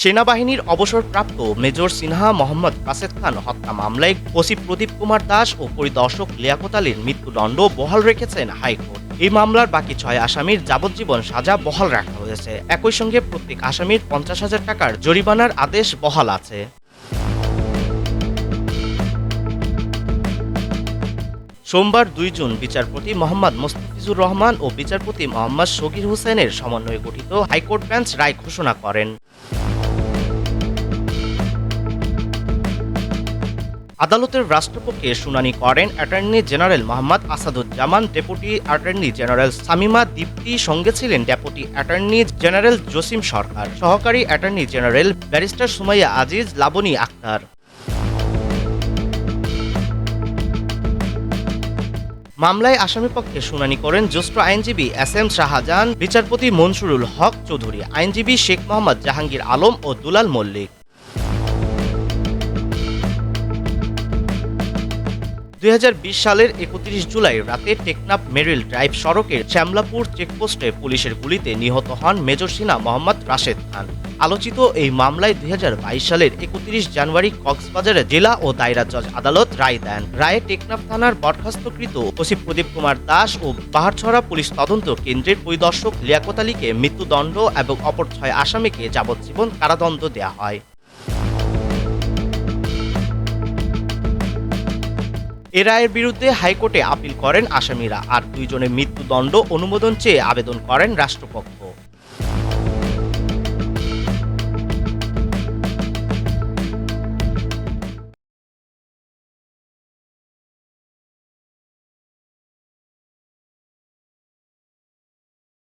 সেনাবাহিনীর অবসরপ্রাপ্ত মেজর সিনহা মোহাম্মদ কাসেদ খান হত্যা মামলায় ওসি প্রদীপ কুমার দাস ও পরিদর্শক লিয়াকত আলীর মৃত্যুদণ্ড বহাল রেখেছেন হাইকোর্ট। এই মামলার বাকি ৬ আসামির যাবজ্জীবন সাজা বহাল রাখা হয়েছে। একই সঙ্গে প্রত্যেক আসামির ৫০,০০০ টাকার জরিমানার আদেশ বহাল আছে। সোমবার ২ জুন বিচারপতি মোহাম্মদ মোস্তাফিজুর রহমান ও বিচারপতি মোহাম্মদ শগীর হোসেনের সমন্বয়ে গঠিত হাইকোর্ট বেঞ্চ রায় ঘোষণা করেন। আদালতের রাষ্ট্রপক্ষে শুনানি করেন attorney general Mohammad Asaduzzaman, deputy attorney general Shamima Dipti, সঙ্গে ছিলেন deputy attorney general Jasim Sarkar, সহকারী attorney general barrister Sumaiya Aziz, Labani Akhter. মামলায় আসামিপক্ষে শুনানি করেন জ্যেষ্ঠ আইনজীবী এস.এম. শাহজাহান, বিচারপতি মনসুরুল হক চৌধুরী, আইনজীবী শেখ মোহাম্মদ জাহাঙ্গীর আলম ও দুলাল মল্লিক। ২০২০ সালের ৩১ জুলাই রাতে টেকনাফ মেরিল ড্রাইভ সড়কের শ্যামলাপুর চেকপোস্টে পুলিশের গুলিতে নিহত হন মেজর সিনহা মোহাম্মদ রাশেদ খান। আলোচিত এই মামলায় ২০২২ সালের ৩১ জানুয়ারি কক্সবাজারে জেলা ও দায়রা জজ আদালত রায় দেন। রায়ে টেকনাফ থানার বরখাস্তকৃত ওসি প্রদীপ কুমার দাস ও পাহাড়ছড়া পুলিশ তদন্ত কেন্দ্রের পরিদর্শক লিয়াকত আলীকে মৃত্যুদণ্ড এবং অপর ৬ আসামিকে যাবজ্জীবন কারাদণ্ড দেওয়া হয়। এ রায়ের বিরুদ্ধে হাইকোর্টে আপিল করেন আসামিরা, আর ২ জনের মৃত্যুদণ্ড অনুমোদন চেয়ে আবেদন করেন রাষ্ট্রপক্ষ।